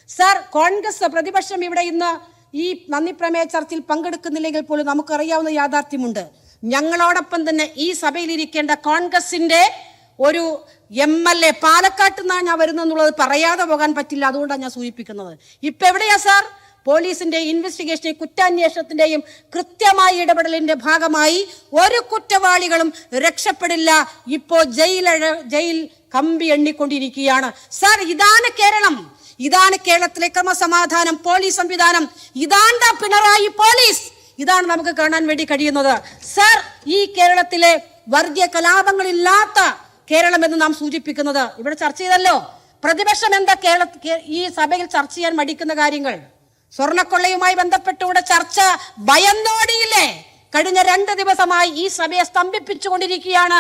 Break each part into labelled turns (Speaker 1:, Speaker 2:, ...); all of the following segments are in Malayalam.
Speaker 1: സർ, കോൺഗ്രസ് പ്രതിപക്ഷം ഇവിടെ ഇന്ന് ഈ നന്ദി പ്രമേയ ചർച്ചയിൽ പങ്കെടുക്കുന്നില്ലെങ്കിൽ പോലും നമുക്കറിയാവുന്ന യാഥാർത്ഥ്യമുണ്ട്. ഞങ്ങളോടൊപ്പം തന്നെ ഈ സഭയിലിരിക്കേണ്ട കോൺഗ്രസിന്റെ ഒരു MLA പാലക്കാട്ട് നിന്നാണ് ഞാൻ വരുന്നെന്നുള്ളത് പറയാതെ പോകാൻ പറ്റില്ല. അതുകൊണ്ടാണ് ഞാൻ സൂചിപ്പിക്കുന്നത്. ഇപ്പൊ എവിടെയാ സാർ? പോലീസിന്റെ ഇൻവെസ്റ്റിഗേഷനെ കുറ്റാന്വേഷണത്തിന്റെയും കൃത്യമായ ഇടപെടലിന്റെ ഭാഗമായി ഒരു കുറ്റവാളികളും രക്ഷപ്പെടില്ല. ഇപ്പോ ജയിൽ കമ്പി എണ്ണിക്കൊണ്ടിരിക്കുകയാണ്. സാർ, ഇതാണ് കേരളം. ഇതാണ് കേരളത്തിലെ ക്രമസമാധാനം, പോലീസ് സംവിധാനം. ഇതാണ് പിണറായി പോലീസ്. ഇതാണ് നമുക്ക് കാണാൻ വേണ്ടി കഴിയുന്നത്. സാർ, ഈ കേരളത്തിലെ വർഗീയ കലാപങ്ങളില്ലാത്ത കേരളം എന്ന് നാം സൂചിപ്പിക്കുന്നത് ഇവിടെ ചർച്ച ചെയ്തല്ലോ. പ്രതിപക്ഷം എന്താ ഈ സഭയിൽ ചർച്ച ചെയ്യാൻ മടിക്കുന്ന കാര്യങ്ങൾ? സ്വർണ്ണക്കൊള്ളയുമായി ബന്ധപ്പെട്ടുകൂടെ ചർച്ച ഭയന്നോടിയില്ലേ? കഴിഞ്ഞ 2 ദിവസമായി ഈ സഭയെ സ്തംഭിപ്പിച്ചുകൊണ്ടിരിക്കുകയാണ്.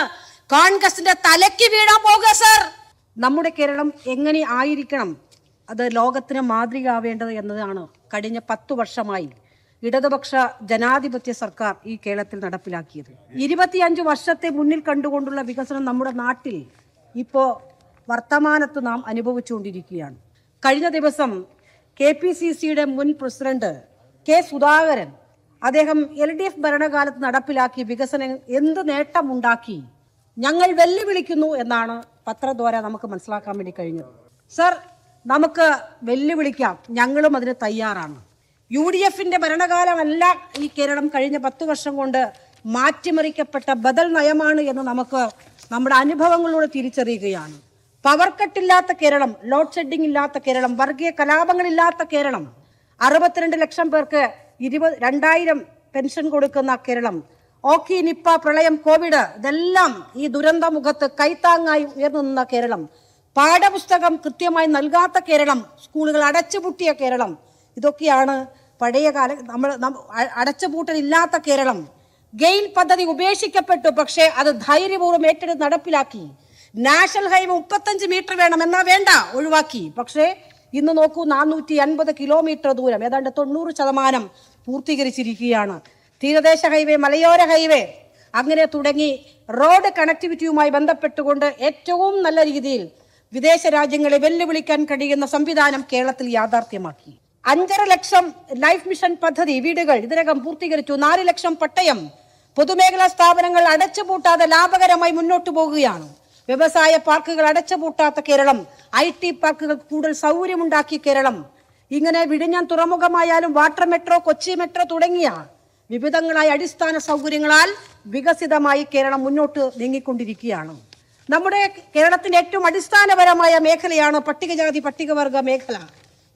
Speaker 1: കോൺഗ്രസിന്റെ തലയ്ക്ക് വീഴാൻ പോകുക സാർ. നമ്മുടെ കേരളം എങ്ങനെ ആയിരിക്കണം, അത് ലോകത്തിന് മാതൃകയാവേണ്ടത് എന്നതാണ് കഴിഞ്ഞ 10 വർഷമായി ഇടതുപക്ഷ ജനാധിപത്യ സർക്കാർ ഈ കേരളത്തിൽ നടപ്പിലാക്കിയത്. 25 വർഷത്തെ മുന്നിൽ കണ്ടുകൊണ്ടുള്ള വികസനം നമ്മുടെ നാട്ടിൽ ഇപ്പോൾ വർത്തമാനത്ത് നാം അനുഭവിച്ചുകൊണ്ടിരിക്കുകയാണ്. കഴിഞ്ഞ ദിവസം KPCCയുടെ മുൻ പ്രസിഡന്റ് K. സുധാകരൻ അദ്ദേഹം LDF ഭരണകാലത്ത് നടപ്പിലാക്കിയ വികസനം എന്ത് നേട്ടമുണ്ടാക്കി ഞങ്ങൾ വെല്ലുവിളിക്കുന്നു എന്നാണ് പത്രദ്വാര നമുക്ക് മനസ്സിലാക്കാൻ വേണ്ടി കഴിഞ്ഞത്. സർ, നമുക്ക് വെല്ലുവിളിക്കാം, ഞങ്ങളും അതിന് തയ്യാറാണ്. UDFന്റെ ഭരണകാലമല്ല ഈ കേരളം കഴിഞ്ഞ 10 വർഷം കൊണ്ട് മാറ്റിമറിക്കപ്പെട്ട ബദൽ നയമാണ് എന്ന് നമുക്ക് നമ്മുടെ അനുഭവങ്ങളിലൂടെ തിരിച്ചറിയുകയാണ്. പവർ കട്ടില്ലാത്ത കേരളം, ലോഡ് ഷെഡിംഗ് ഇല്ലാത്ത കേരളം, വർഗീയ കലാപങ്ങളില്ലാത്ത കേരളം, 62 ലക്ഷം പേർക്ക് 2000 പെൻഷൻ കൊടുക്കുന്ന കേരളം, ഓക്കി, നിപ്പ, പ്രളയം, കോവിഡ് ഇതെല്ലാം ഈ ദുരന്ത മുഖത്ത് കൈത്താങ്ങായി ഉയർന്നു നിന്ന കേരളം, പാഠപുസ്തകം കൃത്യമായി നൽകാത്ത കേരളം, സ്കൂളുകൾ അടച്ചുപൂട്ടിയ കേരളം, ഇതൊക്കെയാണ് പഴയകാല നമ്മൾ അടച്ചുപൂട്ടലില്ലാത്ത കേരളം. ഗെയിൽ പദ്ധതി ഉപേക്ഷിക്കപ്പെട്ടു, പക്ഷേ അത് ധൈര്യപൂർവ്വം ഏറ്റെടുത്ത് നടപ്പിലാക്കി. നാഷണൽ ഹൈവേ 35 മീറ്റർ വേണം എന്നാ വേണ്ട, ഒഴിവാക്കി. പക്ഷേ ഇന്ന് നോക്കൂ, 450 കിലോമീറ്റർ ദൂരം, ഏതാണ്ട് 90% പൂർത്തീകരിച്ചിരിക്കുകയാണ്. തീരദേശ ഹൈവേ, മലയോര ഹൈവേ, അങ്ങനെ തുടങ്ങി റോഡ് കണക്ടിവിറ്റിയുമായി ബന്ധപ്പെട്ടുകൊണ്ട് ഏറ്റവും നല്ല രീതിയിൽ വിദേശ രാജ്യങ്ങളെ വെല്ലുവിളിക്കാൻ കഴിയുന്ന സംവിധാനം കേരളത്തിൽ യാഥാർത്ഥ്യമാക്കി. 5.5 ലക്ഷം ലൈഫ് മിഷൻ പദ്ധതി വീടുകൾ ഇതിനകം പൂർത്തീകരിച്ചു. 4 ലക്ഷം പട്ടയം. പൊതുമേഖലാ സ്ഥാപനങ്ങൾ അടച്ചുപൂട്ടാതെ ലാഭകരമായി മുന്നോട്ട് പോകുകയാണ്. വ്യവസായ പാർക്കുകൾ അടച്ചുപൂട്ടാത്ത കേരളം, IT പാർക്കുകൾ കൂടുതൽ സൗകര്യമുണ്ടാക്കിയ കേരളം, ഇങ്ങനെ വിഴിഞ്ഞം തുറമുഖമായാലും വാട്ടർ മെട്രോ, കൊച്ചി മെട്രോ തുടങ്ങിയ വിവിധങ്ങളായ അടിസ്ഥാന സൗകര്യങ്ങളാൽ വികസിതമായി കേരളം മുന്നോട്ട് നീങ്ങിക്കൊണ്ടിരിക്കുകയാണ്. നമ്മുടെ കേരളത്തിന്റെ ഏറ്റവും അടിസ്ഥാനപരമായ മേഖലയാണ് പട്ടികജാതി പട്ടികവർഗ മേഖല.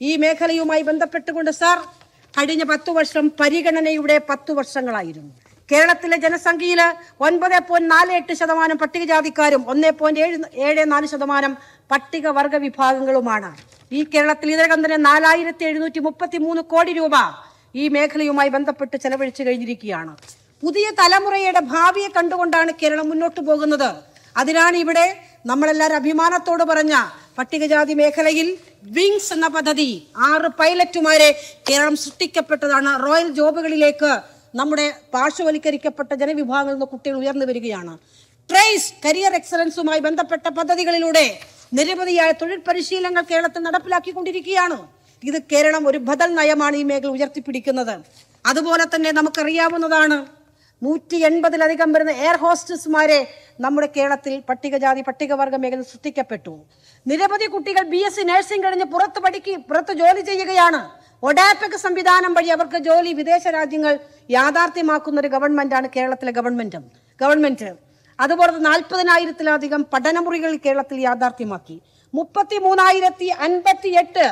Speaker 1: ഈ മേഖലയുമായി ബന്ധപ്പെട്ടുകൊണ്ട് സാർ, കഴിഞ്ഞ 10 വർഷം പരിഗണനയുടെ 10 വർഷങ്ങളായിരുന്നു. കേരളത്തിലെ ജനസംഖ്യയിൽ 9.48% പട്ടികജാതിക്കാരും 1.74% പട്ടികവർഗ വിഭാഗങ്ങളുമാണ്. ഈ കേരളത്തിൽ ഇതിനകം തന്നെ 4733 കോടി രൂപ ഈ മേഖലയുമായി ബന്ധപ്പെട്ട് ചെലവഴിച്ചു കഴിഞ്ഞിരിക്കുകയാണ്. പുതിയ തലമുറയുടെ ഭാവിയെ കണ്ടുകൊണ്ടാണ് കേരളം മുന്നോട്ട് പോകുന്നത്. അതിനാണ് ഇവിടെ നമ്മളെല്ലാവരും അഭിമാനത്തോട് പറഞ്ഞ പട്ടികജാതി മേഖലയിൽ വിങ്സ് എന്ന പദ്ധതി 6 പൈലറ്റുമാരെ കേരളം സൃഷ്ടിക്കപ്പെട്ടതാണ്. റോയൽ ജോബുകളിലേക്ക് നമ്മുടെ പാർശ്വവൽക്കരിക്കപ്പെട്ട ജനവിഭാഗങ്ങളിൽ നിന്ന് കുട്ടികൾ ഉയർന്നു വരികയാണ്. ട്രേസ് കരിയർ എക്സലൻസുമായി ബന്ധപ്പെട്ട പദ്ധതികളിലൂടെ നിരവധിയായ തൊഴിൽ പരിശീലനങ്ങൾ കേരളത്തിൽ നടപ്പിലാക്കിക്കൊണ്ടിരിക്കുകയാണ്. ഇത് കേരളം ഒരു ബദൽ നയമാണ് ഈ മേഖല ഉയർത്തിപ്പിടിക്കുന്നത്. അതുപോലെ തന്നെ നമുക്കറിയാവുന്നതാണ്, 180-ലധികം വരുന്ന എയർ ഹോസ്റ്റസ്മാരെ നമ്മുടെ കേരളത്തിൽ പട്ടികജാതി പട്ടികവർഗ മേഖല സൃഷ്ടിക്കപ്പെട്ടു. നിരവധി കുട്ടികൾ BSc നഴ്സിംഗ് കഴിഞ്ഞ് പുറത്ത് ജോലി ചെയ്യുകയാണ്. ഒഡാപെക് സംവിധാനം വഴി അവർക്ക് ജോലി വിദേശ രാജ്യങ്ങൾ യാഥാർത്ഥ്യമാക്കുന്ന ഒരു ഗവൺമെന്റാണ് കേരളത്തിലെ ഗവൺമെന്റ്. അതുപോലെ 40,000-ലധികം പഠനമുറികൾ കേരളത്തിൽ യാഥാർത്ഥ്യമാക്കി. 33,058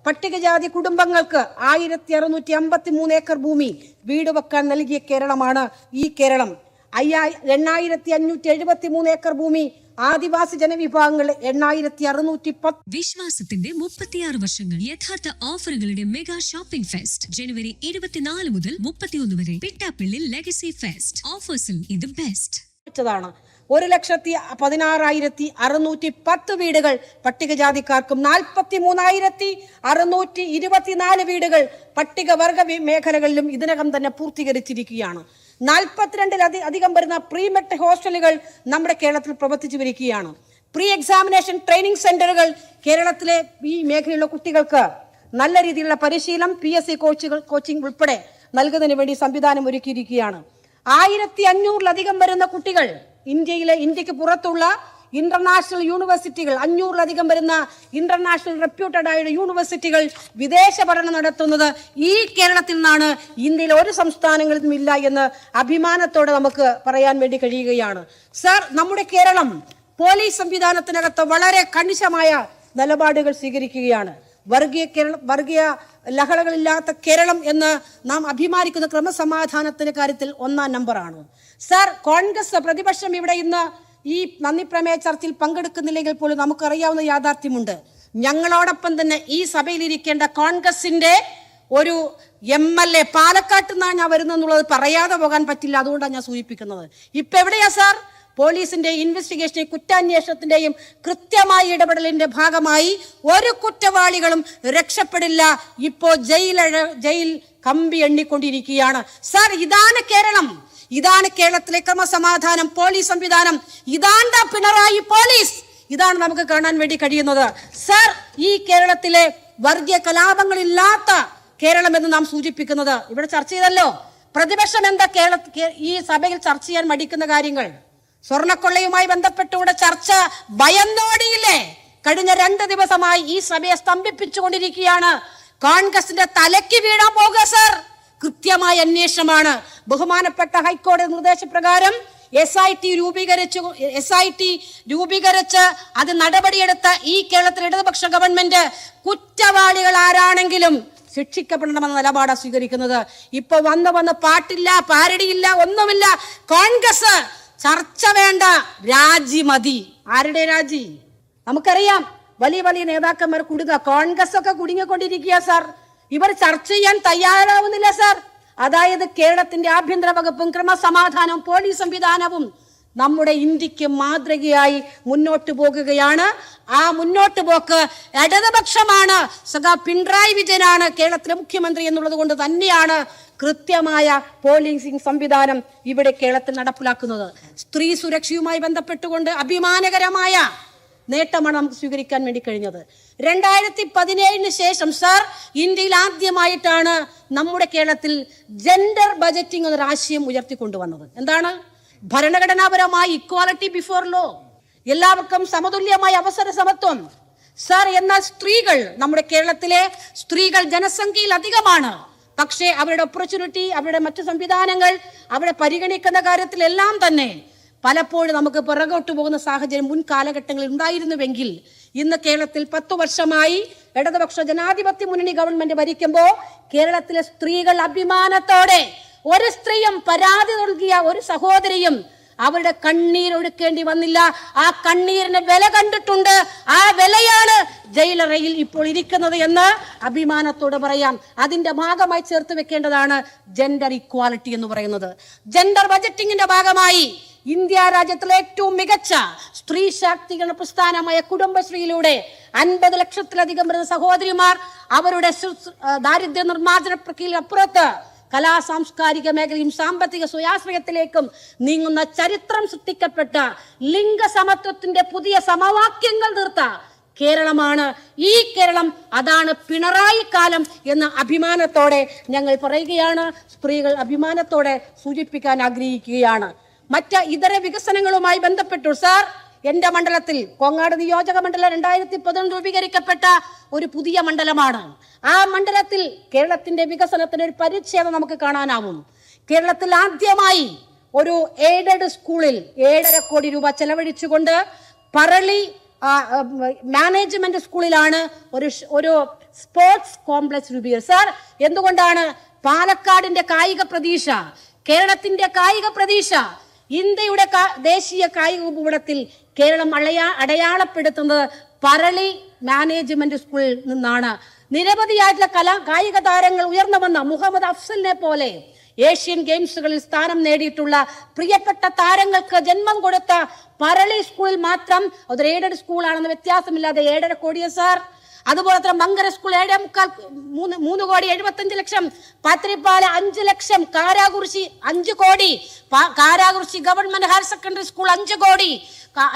Speaker 1: പട്ടികജാതി കുടുംബങ്ങൾക്ക് 1,653 ഏക്കർ ഭൂമി വീട് വെക്കാൻ നൽകിയ കേരളമാണ് ഈ കേരളം. 8,573 ഏക്കർ ഭൂമി ആദിവാസി ജനവിഭാഗങ്ങളുടെ 8,610.
Speaker 2: വിശ്വാസത്തിന്റെ 36 വർഷങ്ങൾ, യഥാർത്ഥ ഓഫറുകളുടെ മെഗാ ഷോപ്പിംഗ് ഫെസ്റ്റ് ജനുവരി 24 മുതൽ 31 വരെ. പിട്ടാപ്പിള്ളി ലെഗസി ഫെസ്റ്റ് ഓഫേഴ്സിൽ ഇത് ബെസ്റ്റ്.
Speaker 1: 1,16,610 വീടുകൾ പട്ടികജാതിക്കാർക്കും 43,624 വീടുകൾ പട്ടികവർഗ മേഖലകളിലും ഇതിനകം തന്നെ പൂർത്തീകരിച്ചിരിക്കുകയാണ്. 42-ലധികം വരുന്ന പ്രീ മെറ്റ് ഹോസ്റ്റലുകൾ നമ്മുടെ കേരളത്തിൽ പ്രവർത്തിച്ചു വരികയാണ്. പ്രീ എക്സാമിനേഷൻ ട്രെയിനിങ് സെന്ററുകൾ കേരളത്തിലെ ഈ മേഖലയിലുള്ള കുട്ടികൾക്ക് നല്ല രീതിയിലുള്ള പരിശീലനം PSC കോച്ചിങ് ഉൾപ്പെടെ നൽകുന്നതിന് വേണ്ടി സംവിധാനം ഒരുക്കിയിരിക്കുകയാണ്. 1500-ലധികം വരുന്ന കുട്ടികൾ ഇന്ത്യക്ക് പുറത്തുള്ള ഇന്റർനാഷണൽ യൂണിവേഴ്സിറ്റികൾ, 500-ലധികം വരുന്ന ഇന്റർനാഷണൽ റെപ്യൂട്ടഡ് ആയ യൂണിവേഴ്സിറ്റികൾ വിദേശ പഠനം നടത്തുന്നത് ഈ കേരളത്തിൽ നിന്നാണ്. ഇന്ത്യയിലെ ഒരു സംസ്ഥാനങ്ങളിലും ഇല്ല എന്ന് അഭിമാനത്തോടെ നമുക്ക് പറയാൻ വേണ്ടി കഴിയുകയാണ്. സർ, നമ്മുടെ കേരളം പോലീസ് സംവിധാനത്തിനകത്ത് വളരെ കണിശമായ നിലപാടുകൾ സ്വീകരിക്കുകയാണ്. വർഗീയ ലഹളകളില്ലാത്ത കേരളം എന്ന് നാം അഭിമാനിക്കുന്ന ക്രമസമാധാനത്തിന്റെ കാര്യത്തിൽ 1-ാം നമ്പറാണ്. സർ, കോൺഗ്രസ് പ്രതിപക്ഷം ഇവിടെ ഇന്ന് ഈ നന്ദിപ്രമേയ ചർച്ചയിൽ പങ്കെടുക്കുന്നില്ലെങ്കിൽ പോലും നമുക്കറിയാവുന്ന യാഥാർത്ഥ്യമുണ്ട്. ഞങ്ങളോടൊപ്പം തന്നെ ഈ സഭയിലിരിക്കേണ്ട കോൺഗ്രസിന്റെ ഒരു MLA പാലക്കാട്ട് നിന്നാണ് ഞാൻ വരുന്നെന്നുള്ളത് പറയാതെ പോകാൻ പറ്റില്ല. അതുകൊണ്ടാണ് ഞാൻ സൂചിപ്പിക്കുന്നത്. ഇപ്പൊ എവിടെയാ സാർ? പോലീസിന്റെ ഇൻവെസ്റ്റിഗേഷന്റെയും കുറ്റാന്വേഷണത്തിന്റെയും കൃത്യമായ ഇടപെടലിന്റെ ഭാഗമായി ഒരു കുറ്റവാളികളും രക്ഷപ്പെടില്ല. ഇപ്പോ ജയിൽ കമ്പി എണ്ണിക്കൊണ്ടിരിക്കുകയാണ്. സാർ, ഇതാണ് കേരളം. ഇതാണ് കേരളത്തിലെ ക്രമസമാധാനം, പോലീസ് സംവിധാനം. ഇതാണ് പിണറായി പോലീസ്. ഇതാണ് നമുക്ക് കാണാൻ വേണ്ടി കഴിയുന്നത്. സർ, ഈ കേരളത്തിലെ വർഗീയ കലാപങ്ങളില്ലാത്ത കേരളം എന്ന് നാം സൂചിപ്പിക്കുന്നത് ഇവിടെ ചർച്ച ചെയ്തല്ലോ. പ്രതിപക്ഷം എന്താ ഈ സഭയിൽ ചർച്ച ചെയ്യാൻ മടിക്കുന്ന കാര്യങ്ങൾ? സ്വർണ്ണക്കൊള്ളയുമായി ബന്ധപ്പെട്ടുകൂടെ ചർച്ച ഭയന്നോടിയില്ലേ? കഴിഞ്ഞ 2 ദിവസമായി ഈ സഭയെ സ്തംഭിപ്പിച്ചുകൊണ്ടിരിക്കുകയാണ്. കോൺഗ്രസിന്റെ തലയ്ക്ക് വീഴാൻ പോകുക സർ. കൃത്യമായ അന്വേഷണമാണ്. ബഹുമാനപ്പെട്ട ഹൈക്കോടതി നിർദ്ദേശപ്രകാരം SIT രൂപീകരിച്ച് അത് നടപടിയെടുത്ത ഈ കേരളത്തിലെ ഇടതുപക്ഷ ഗവൺമെന്റ് കുറ്റവാളികൾ ആരാണെങ്കിലും ശിക്ഷിക്കപ്പെടണമെന്ന നിലപാടാണ് സ്വീകരിക്കുന്നത്. ഇപ്പൊ വന്ന് പാട്ടില്ല, പാരടിയില്ല, ഒന്നുമില്ല. കോൺഗ്രസ് ചർച്ച വേണ്ട, രാജി മതി. ആരുടെ രാജി? നമുക്കറിയാം. വലിയ നേതാക്കന്മാർ കുടുങ്ങുക. കോൺഗ്രസ് ഒക്കെ കുടുങ്ങിക്കൊണ്ടിരിക്കുക സാർ. ഇവർ ചർച്ച ചെയ്യാൻ തയ്യാറാവുന്നില്ല സാർ. അതായത് കേരളത്തിന്റെ ആഭ്യന്തര വകുപ്പും ക്രമസമാധാനവും പോലീസ് സംവിധാനവും നമ്മുടെ ഇന്ത്യക്ക് മാതൃകയായി മുന്നോട്ട് പോകുകയാണ്. ആ മുന്നോട്ട് പോക്ക് ഇടതുപക്ഷമാണ്. സഖാ പിണറായി വിജയനാണ് കേരളത്തിലെ മുഖ്യമന്ത്രി എന്നുള്ളത് കൊണ്ട് തന്നെയാണ് കൃത്യമായ പോലീസിംഗ് സംവിധാനം ഇവിടെ കേരളത്തിൽ നടപ്പിലാക്കുന്നത്. സ്ത്രീ സുരക്ഷയുമായി ബന്ധപ്പെട്ടുകൊണ്ട് അഭിമാനകരമായ നേട്ടമാണ് നമുക്ക് സ്വീകരിക്കാൻ വേണ്ടി കഴിഞ്ഞത്. 2017 ശേഷം സാർ, ഇന്ത്യയിൽ ആദ്യമായിട്ടാണ് നമ്മുടെ കേരളത്തിൽ ജെൻഡർ ബജറ്റിംഗ് എന്നൊരു ആശയം ഉയർത്തിക്കൊണ്ടുവന്നത്. എന്താണ്? ഭരണഘടനാപരമായി ഇക്വാലിറ്റി ബിഫോർ ലോ, എല്ലാവർക്കും സമതുല്യമായ അവസര സമത്വം. സാർ, എന്നാൽ നമ്മുടെ കേരളത്തിലെ സ്ത്രീകൾ ജനസംഖ്യയിൽ അധികമാണ്. പക്ഷേ അവരുടെ ഓപ്പർച്യൂണിറ്റി, അവരുടെ മറ്റു സംവിധാനങ്ങൾ അവരെ പരിഗണിക്കുന്ന കാര്യത്തിൽ എല്ലാം തന്നെ പലപ്പോഴും നമുക്ക് പിറകോട്ട് പോകുന്ന സാഹചര്യം മുൻ കാലഘട്ടങ്ങളിൽ ഉണ്ടായിരുന്നുവെങ്കിൽ ഇന്ന് കേരളത്തിൽ 10 വർഷമായി ഇടതുപക്ഷ ജനാധിപത്യ മുന്നണി ഗവൺമെന്റ് ഭരിക്കുമ്പോൾ കേരളത്തിലെ സ്ത്രീകൾ അഭിമാനത്തോടെ, ഒരു സ്ത്രീയും പരാതി നൽകിയ ഒരു സഹോദരിയും അവരുടെ കണ്ണീരൊഴുക്കേണ്ടി വന്നില്ല. ആ കണ്ണീരിന് വില കണ്ടിട്ടുണ്ട്. ആ വിലയാണ് ജയിലറയിൽ ഇപ്പോൾ ഇരിക്കുന്നത് എന്ന് അഭിമാനത്തോടെ പറയാം. അതിന്റെ ഭാഗമായി ചേർത്ത് വെക്കേണ്ടതാണ് ജെൻഡർ ഇക്വാലിറ്റി എന്ന് പറയുന്നത്. ജെൻഡർ ബജറ്റിംഗിന്റെ ഭാഗമായി ഇന്ത്യ രാജ്യത്തിലെ ഏറ്റവും മികച്ച സ്ത്രീ ശാക്തീകരണ പ്രസ്ഥാനമായ കുടുംബശ്രീയിലൂടെ 50 ലക്ഷത്തിലധികം വരുന്ന സഹോദരിമാർ അവരുടെ ദാരിദ്ര്യ നിർമ്മാർജ്ജന പ്രക്രിയയിലപ്പുറത്ത് കലാ സാംസ്കാരിക മേഖലയും സാമ്പത്തിക സ്വയാശ്രയത്തിലേക്കും നീങ്ങുന്ന ചരിത്രം സൃഷ്ടിക്കപ്പെട്ട ലിംഗസമത്വത്തിന്റെ പുതിയ സമവാക്യങ്ങൾ തീർത്ത കേരളമാണ് ഈ കേരളം. അതാണ് പിണറായി കാലം എന്ന അഭിമാനത്തോടെ ഞങ്ങൾ പറയുകയാണ്. സ്ത്രീകൾ അഭിമാനത്തോടെ സൂചിപ്പിക്കാൻ ആഗ്രഹിക്കുകയാണ്. മറ്റ് ഇതര വികസനങ്ങളുമായി ബന്ധപ്പെട്ടു സാർ, എന്റെ മണ്ഡലത്തിൽ കോങ്ങാട് നിയോജക മണ്ഡലം 2011 രൂപീകരിക്കപ്പെട്ട ഒരു പുതിയ മണ്ഡലമാണ്. ആ മണ്ഡലത്തിൽ കേരളത്തിന്റെ വികസനത്തിന് ഒരു പരിച്ഛേദം നമുക്ക് കാണാനാവും. കേരളത്തിൽ ആദ്യമായി ഒരു എയ്ഡഡ് സ്കൂളിൽ 7.5 കോടി രൂപ ചെലവഴിച്ചുകൊണ്ട് പറളി മാനേജ്മെന്റ് സ്കൂളിലാണ് ഒരു സ്പോർട്സ് കോംപ്ലക്സ് രൂപീകരിച്ചത്. സാർ, എന്തുകൊണ്ടാണ് പാലക്കാടിന്റെ കായിക പ്രതീക്ഷ, കേരളത്തിന്റെ കായിക പ്രതീക്ഷ, ഇന്ത്യയുടെ ദേശീയ കായിക ഭൂപടത്തിൽ കേരളം അടയാളപ്പെടുത്തുന്നത് പറളി മാനേജ്മെന്റ് സ്കൂളിൽ നിന്നാണ്. നിരവധിയായിട്ടുള്ള കായിക താരങ്ങൾ ഉയർന്നു വന്ന മുഹമ്മദ് അഫ്സലിനെ പോലെ ഏഷ്യൻ ഗെയിംസുകളിൽ സ്ഥാനം നേടിയിട്ടുള്ള പ്രിയപ്പെട്ട താരങ്ങൾക്ക് ജന്മം കൊടുത്ത പറളി സ്കൂളിൽ മാത്രം, അതൊരു എയ്ഡഡ് സ്കൂളാണെന്ന് വ്യത്യാസമില്ലാതെ 7.5 കോടിയ സാർ. അതുപോലെ തന്നെ മങ്കര സ്കൂൾ 3,75,00,000, പത്രിപ്പാല 5 ലക്ഷം, കാരാകുറിശി 5 കോടി, Karakurissi government higher secondary school 5 കോടി,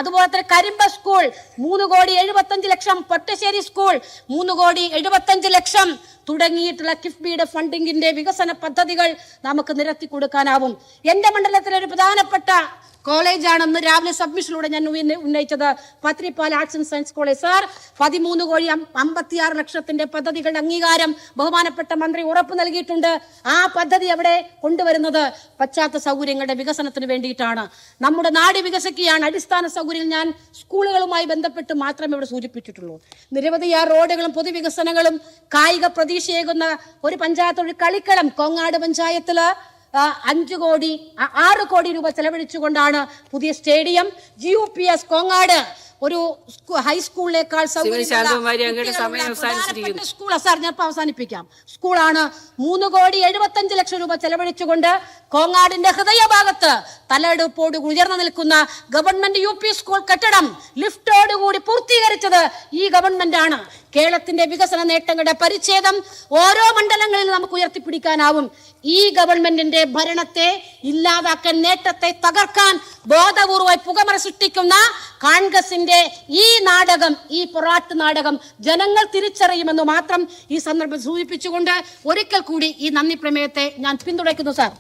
Speaker 1: അതുപോലെ തന്നെ കരിമ്പ സ്കൂൾ 3,75,00,000, പൊട്ടശ്ശേരി സ്കൂൾ 3,75,00,000 തുടങ്ങിയിട്ടുള്ള കിഫ്ബിയുടെ ഫണ്ടിങ്ങിന്റെ വികസന പദ്ധതികൾ നമുക്ക് നിരത്തി കൊടുക്കാനാവും. എന്റെ മണ്ഡലത്തിലെ ഒരു പ്രധാനപ്പെട്ട കോളേജാണെന്ന് രാവിലെ സബ്മിഷനിലൂടെ ഞാൻ ഉന്നയിച്ചത് Pathirippal arts and science college. Sir 13,56,00,000 പദ്ധതികളുടെ അംഗീകാരം ബഹുമാനപ്പെട്ട മന്ത്രി ഉറപ്പ് നൽകിയിട്ടുണ്ട്. ആ പദ്ധതി അവിടെ കൊണ്ടുവരുന്നത് പശ്ചാത്തല സൗകര്യങ്ങളുടെ വികസനത്തിന് വേണ്ടിയിട്ടാണ്. നമ്മുടെ നാട് വികസിക്കുകയാണ്. അടിസ്ഥാന സൗകര്യം ഞാൻ സ്കൂളുകളുമായി ബന്ധപ്പെട്ട് മാത്രമേ ഇവിടെ സൂചിപ്പിച്ചിട്ടുള്ളൂ. നിരവധി റോഡുകളും പൊതുവികസനങ്ങളും കായിക പ്രതീക്ഷയേകുന്ന ഒരു പഞ്ചായത്ത്, ഒരു കളിക്കളം കോങ്ങാട് പഞ്ചായത്തില് 6 കോടി രൂപ ചെലവഴിച്ചുകൊണ്ടാണ് പുതിയ സ്റ്റേഡിയം. GUPS കോങ്ങാട് ഒരു ഹൈസ്കൂളിനേക്കാൾ സ്കൂളാണ് സാർ. ഞാൻ അവസാനിപ്പിക്കാം. സ്കൂളാണ് 3,75,00,000 രൂപ ചെലവഴിച്ചുകൊണ്ട് കോങ്ങാടിന്റെ ഹൃദയഭാഗത്ത് തലയെടുപ്പോട് ഉയർന്നു നിൽക്കുന്ന ഗവൺമെന്റ് UP സ്കൂൾ കെട്ടിടം ലിഫ്റ്റോടുകൂടി പൂർത്തീകരിച്ചത് ഈ ഗവൺമെന്റ് ആണ്. കേരളത്തിന്റെ വികസന നേട്ടങ്ങളുടെ പരിച്ഛേദം ഓരോ മണ്ഡലങ്ങളിലും നമുക്ക് ഉയർത്തിപ്പിടിക്കാനാവും. ഈ ഗവൺമെന്റിന്റെ ഭരണത്തെ ഇല്ലാതാക്കാൻ, നേട്ടത്തെ തകർക്കാൻ ബോധപൂർവ്വം പുകമറ സൃഷ്ടിക്കുന്ന കോൺഗ്രസിന്റെ ഈ നാടകം, ഈ പൊറാട്ട് നാടകം ജനങ്ങൾ തിരിച്ചറിയുമെന്ന് മാത്രം ഈ സന്ദർഭം സൂചിപ്പിച്ചുകൊണ്ട് ഒരിക്കൽ കൂടി ഈ നന്ദി പ്രമേയത്തെ ഞാൻ പിന്തുണയ്ക്കുന്നു സാർ.